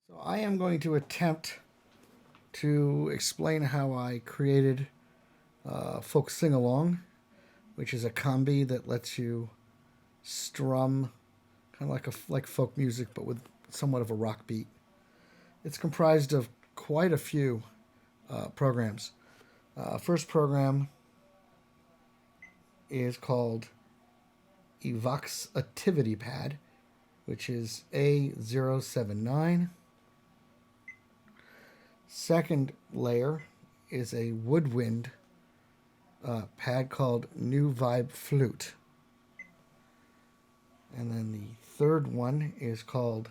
So I am going to attempt to explain how I created Folk Singalong, which is a combi that lets you strum kind of like folk music, but with somewhat of a rock beat. It's comprised of quite a few programs. First program is called Evox Activity Pad, which is A079. Second layer is a woodwind pad called New Vibe Flute. And then the third one is called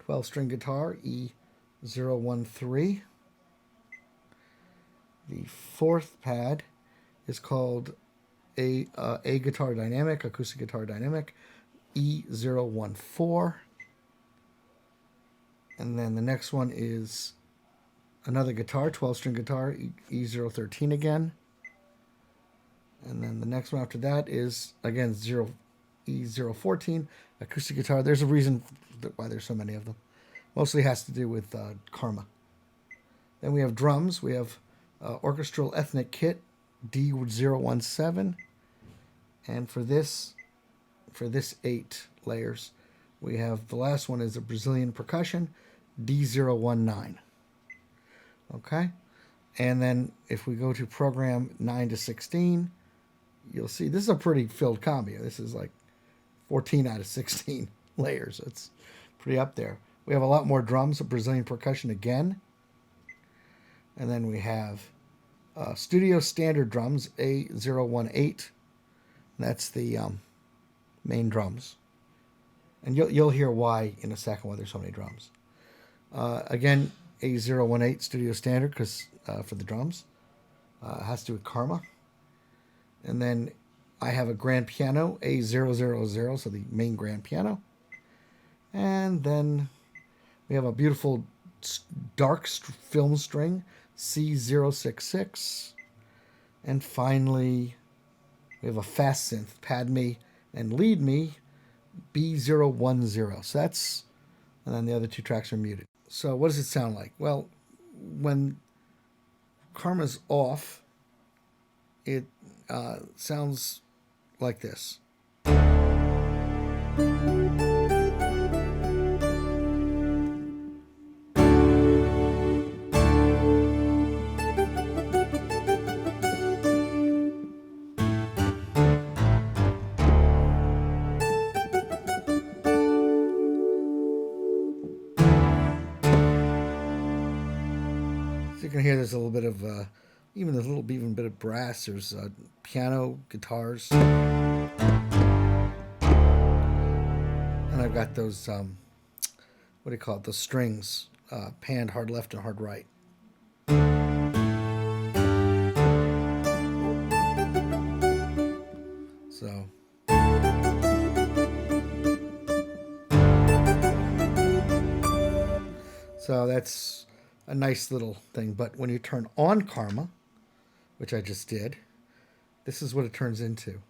12-string guitar, E013. The fourth pad is called a guitar dynamic, acoustic guitar dynamic, E014. And then the next one is another guitar, 12-string guitar, E013 again. And then the next one after that is, again, E014, acoustic guitar. There's a reason why there's so many of them. Mostly has to do with Karma. Then we have drums. We have orchestral ethnic kit, D017. And for this 8 layers, we have the last one is a Brazilian percussion, D019. Okay? And then if we go to program 9 to 16, you'll see this is a pretty filled combi. This is like 14 out of 16 layers. It's pretty up there. We have a lot more drums, a Brazilian percussion again. And then we have studio standard drums, A018. That's the main drums. And you'll hear why in a second why there's so many drums. Again, A018 studio standard because for the drums. It has to do with Karma. And then I have a grand piano, A000, so the main grand piano. And then we have a beautiful dark film string, C066. And finally, we have a fast synth, pad me and lead me, B010. So that's, and then the other 2 tracks are muted. So what does it sound like? Well, when Karma's off, it sounds like this. So you can hear there's a little bit of even bit of brass. There's piano, guitars, and I've got those what do you call it? Those strings, panned hard left and hard right. So that's a nice little thing. But when you turn on Karma, which I just did, this is what it turns into.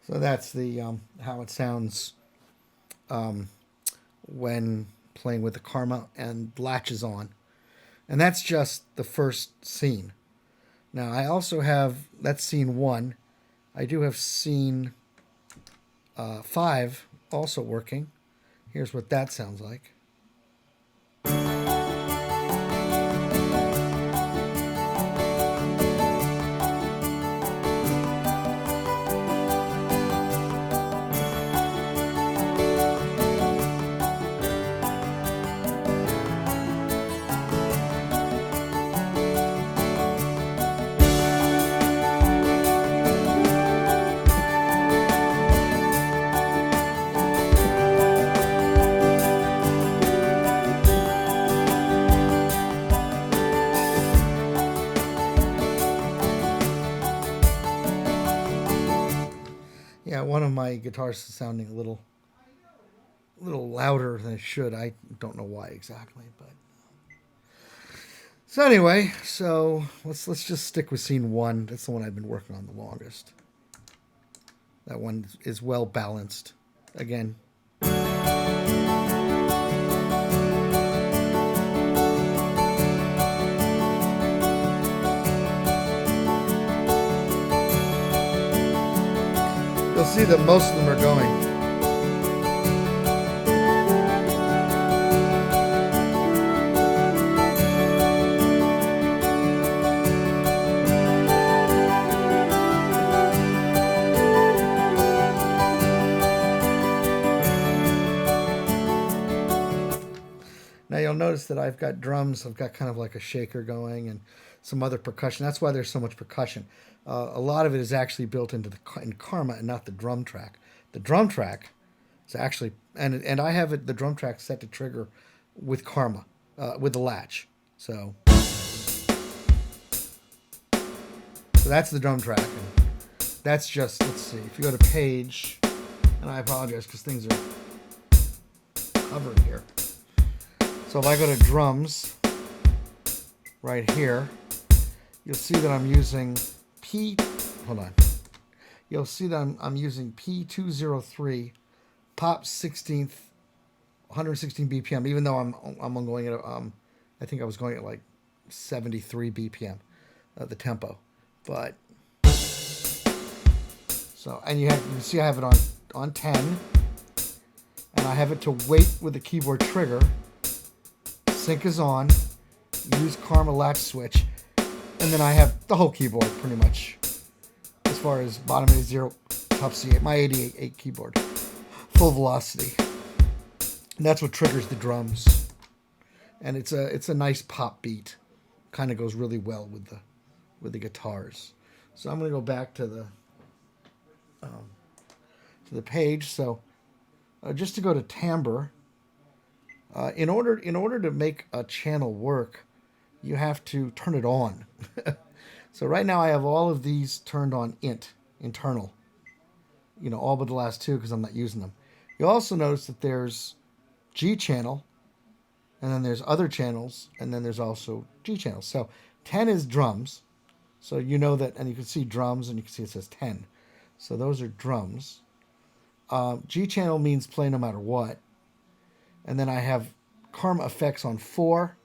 So that's the how it sounds when playing with the Karma and latches on. And that's just the first scene. Now I also have, that's scene 1. I do have scene 5, also working. Here's what that sounds like. Yeah, one of my guitars is sounding a little louder than it should. I don't know why exactly, but so anyway, so let's just stick with scene one. That's the one I've been working on the longest. That one is well balanced. Again. You'll see that most of them are going. Now you'll notice that I've got drums. I've got kind of like a shaker going and some other percussion. That's why there's so much percussion. A lot of it is actually built into in Karma and not the drum track. The drum track is actually, and I have the drum track set to trigger with Karma, with the latch. So that's the drum track. And that's just, let's see, if you go to page, and I apologize because things are covered here. So if I go to drums, right here, you'll see that I'm using hold on. You'll see that I'm using P203 pop 16th, 116 BPM, even though I'm going at, I think I was going at like 73 BPM, the tempo. But, so, and you can see I have it on 10, and I have it to wait with the keyboard trigger. Sync is on, use Karma latch switch, and then I have the whole keyboard pretty much as far as bottom A0, top C8, my 88 keyboard, full velocity. And that's what triggers the drums. And it's a nice pop beat. Kind of goes really well with the guitars. So I'm going to go back to the page. So just to go to timbre, in order to make a channel work, you have to turn it on. So right now I have all of these turned on internal. You know, all but the last two because I'm not using them. You also notice that there's G channel, and then there's other channels, and then there's also G channels. So 10 is drums. So you know that, and you can see drums, and you can see it says 10. So those are drums. G channel means play no matter what. And then I have Karma effects on 4,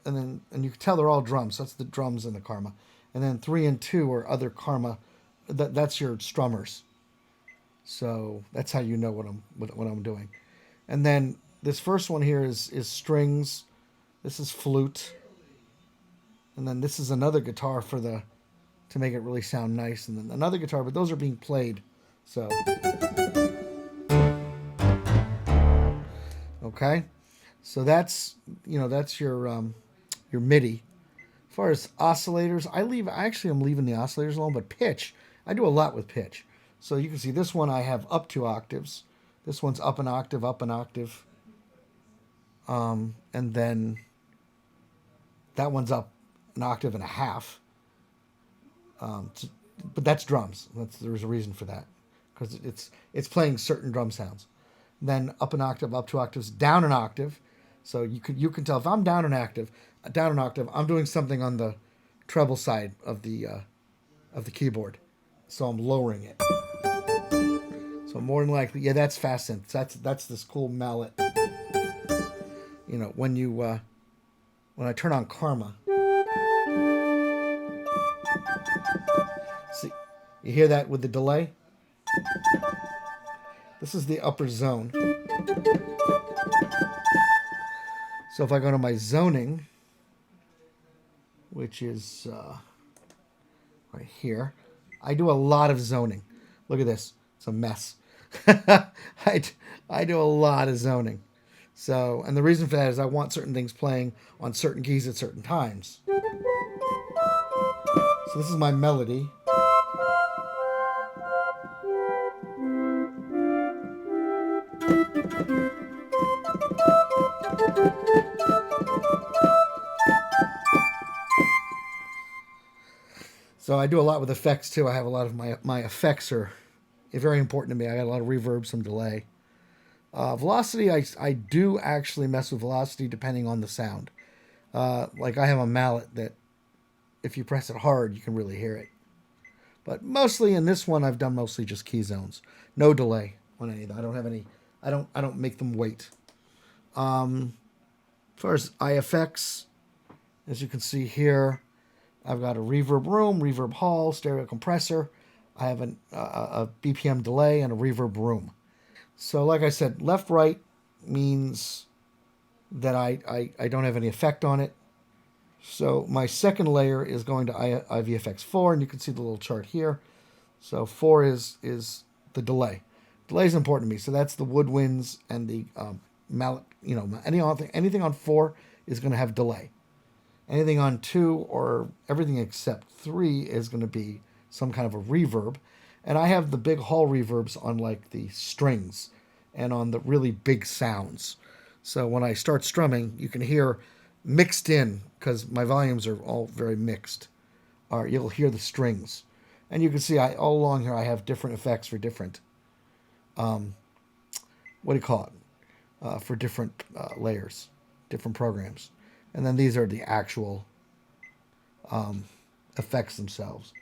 and you can tell they're all drums. So that's the drums in the Karma. And then 3 and 2 are other Karma. That's your strummers. So that's how you know what I'm doing. And then this first one here is strings. This is flute. And then this is another guitar to make it really sound nice. And then another guitar, but those are being played. So okay, so that's your MIDI. As far as oscillators, I actually am leaving the oscillators alone, but pitch, I do a lot with pitch. So you can see this one I have up 2 octaves. This one's up an octave. And then that one's up an octave and a half. But that's drums. There's a reason for that, because it's playing certain drum sounds. Then up an octave, up 2 octaves, down an octave. So you can tell if I'm down an octave, I'm doing something on the treble side of the keyboard. So I'm lowering it. So more than likely, yeah, that's fast synth. That's this cool mallet. You know, when I turn on Karma, see, you hear that with the delay? This is the upper zone. So if I go to my zoning, which is right here, I do a lot of zoning. Look at this. It's a mess. I do a lot of zoning. So, and the reason for that is I want certain things playing on certain keys at certain times. So this is my melody. So I do a lot with effects too. I have a lot of my effects are very important to me. I got a lot of reverb, some delay. Velocity, I do actually mess with velocity depending on the sound. Like I have a mallet that if you press it hard, you can really hear it. But mostly in this one, I've done mostly just key zones. No delay on any of them. I don't have any. I don't make them wait. As far as IFX, as you can see here, I've got a reverb room, reverb hall, stereo compressor. I have a BPM delay and a reverb room. So like I said, left, right means that I don't have any effect on it. So my second layer is going to IVFX 4, and you can see the little chart here. So 4 is the delay. Delay is important to me. So that's the woodwinds and the mallet. You know, anything on 4 is going to have delay. Anything on 2 or everything except 3 is going to be some kind of a reverb. And I have the big hall reverbs on like the strings and on the really big sounds. So when I start strumming, you can hear mixed in, because my volumes are all very mixed, or you'll hear the strings. And you can see all along here I have different effects for different, what do you call it, for different layers, different programs. And then these are the actual effects themselves.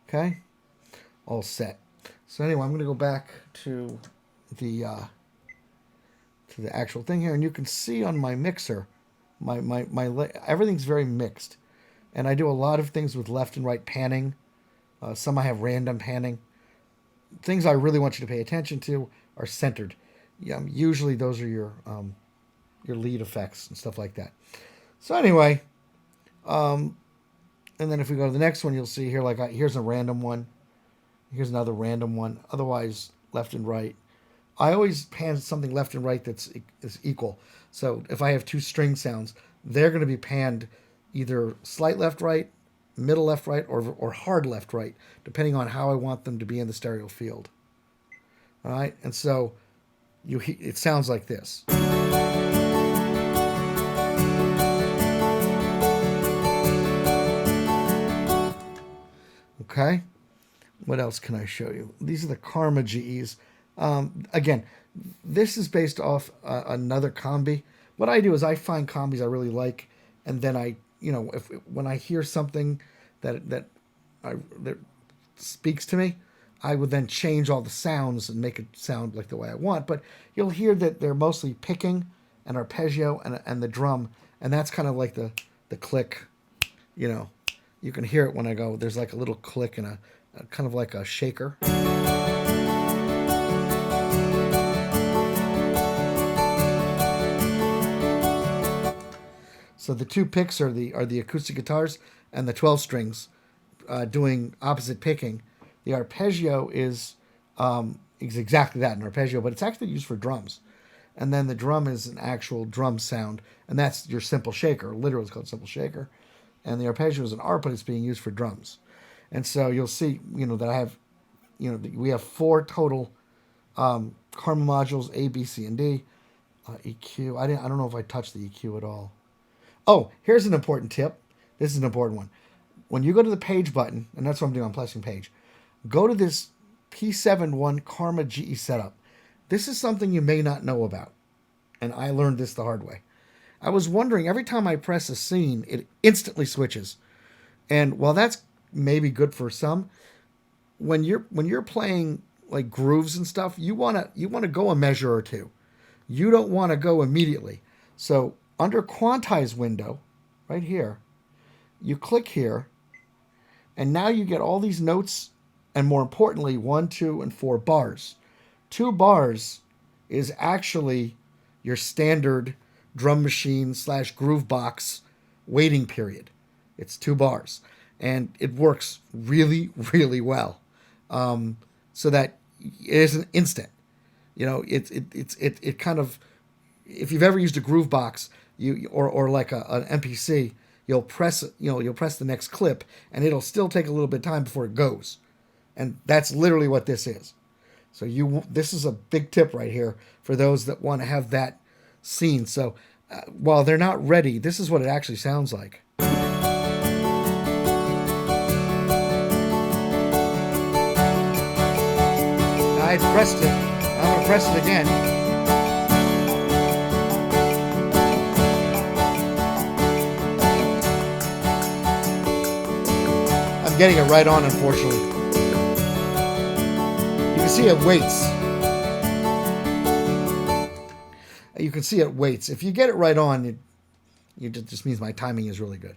Okay, all set. So anyway, I'm going to go back to the actual thing here, and you can see on my mixer, my everything's very mixed, and I do a lot of things with left and right panning. Some I have random panning. Things I really want you to pay attention to are centered. Usually those are your lead effects and stuff like that. So anyway, and then if we go to the next one, you'll see here, like here's a random one. Here's another random one. Otherwise, left and right. I always pan something left and right is equal. So if I have 2 string sounds, they're going to be panned either slight left, right, middle left, right, or hard left, right, depending on how I want them to be in the stereo field. All right, and so it sounds like this. Okay, what else can I show you? These are the Karma GEs. Again, this is based off another Combi. What I do is I find combis I really like, and then when I hear something that speaks to me, I would then change all the sounds and make it sound like the way I want. But you'll hear that they're mostly picking and arpeggio and the drum, and that's kind of like the click. You can hear it when I go. There's like a little click and a kind of like a shaker. So the 2 picks are the acoustic guitars and the 12 strings doing opposite picking. The arpeggio is exactly that, an arpeggio, but it's actually used for drums. And then the drum is an actual drum sound, and that's your simple shaker. Literally, it's called simple shaker. And the arpeggio is an ARP, but it's being used for drums. And so you'll see, that I have, we have 4 total Karma modules, A, B, C, and D. EQ. I don't know if I touched the EQ at all. Oh, here's an important tip. This is an important one. When you go to the page button, and that's what I'm doing, I'm pressing page, go to this P7-1 Karma GE setup. This is something you may not know about, and I learned this the hard way. I was wondering, every time I press a scene, it instantly switches. And while that's maybe good for some, when you're playing like grooves and stuff, you wanna go a measure or 2. You don't want to go immediately. So under quantize window, right here, you click here, and now you get all these notes, and more importantly, 1, 2, and 4 bars 2 bars is actually your standard drum machine / groove box waiting period. It's 2 bars, and it works really, really well. So that it isn't instant. You know, it kind of, if you've ever used a groove box, or like an MPC, you'll press the next clip, and it'll still take a little bit of time before it goes, and that's literally what this is. So this is a big tip right here for those that want to have that scene. So while they're not ready, this is what it actually sounds like. I pressed it. I'm going to press it again. I'm getting it right on, unfortunately. You can see it waits. You can see it waits. If you get it right on, it just means my timing is really good.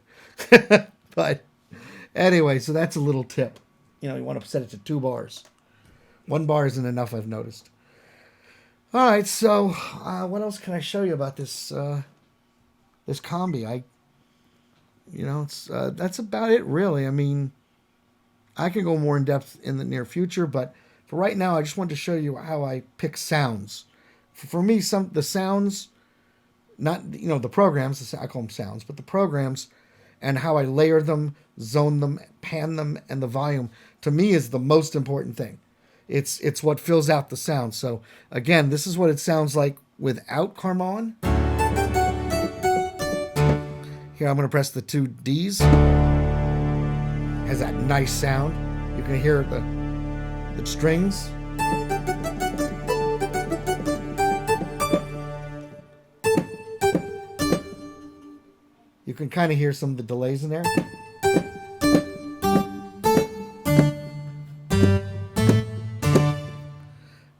But anyway, so that's a little tip. You know, you want to set it to 2 bars. 1 bar isn't enough, I've noticed. All right, so what else can I show you about this this Combi? That's about it, really. I mean, I can go more in depth in the near future, but for right now, I just wanted to show you how I pick sounds. For me, the sounds, not the programs, I call them sounds, but the programs, and how I layer them, zone them, pan them, and the volume, to me is the most important thing. It's what fills out the sound. So again, this is what it sounds like without Karma on. Here I'm going to press the 2 Ds. Has that nice sound. You can hear the strings. You can kind of hear some of the delays in there.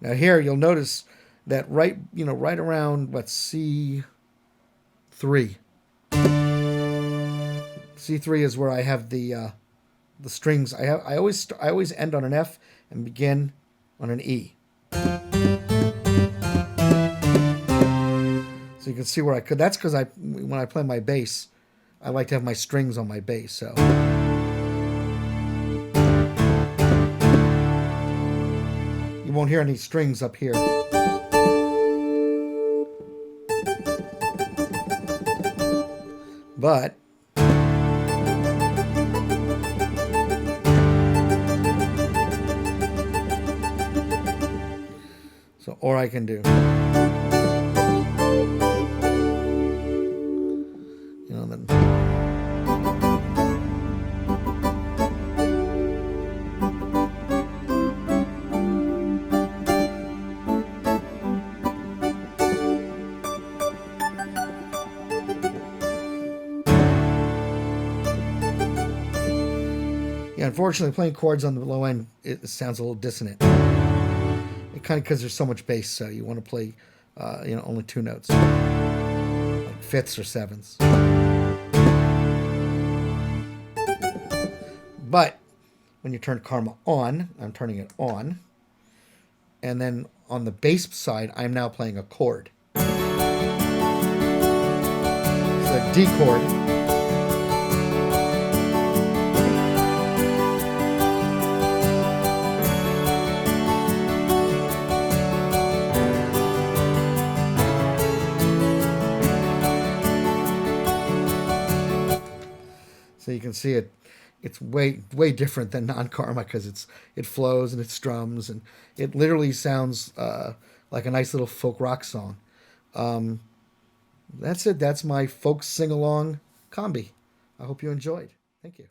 Now here you'll notice that right around C3. C3 is where I have the strings. I always end on an F and begin on an E. So you can see where I could. That's because when I play my bass, I like to have my strings on my bass. So. You won't hear any strings up here. But or I can do, then. Yeah, unfortunately, playing chords on the low end, it sounds a little dissonant. It kind of because there's so much bass, so you want to play, only 2 notes, like 5ths or 7ths. But when you turn Karma on, I'm turning it on, and then on the bass side, I'm now playing a chord. It's a D chord. So you can see it's way different than non-Karma because it flows and it strums and it literally sounds like a nice little folk rock song. That's it. That's my folk sing-along Combi. I hope you enjoyed. Thank you.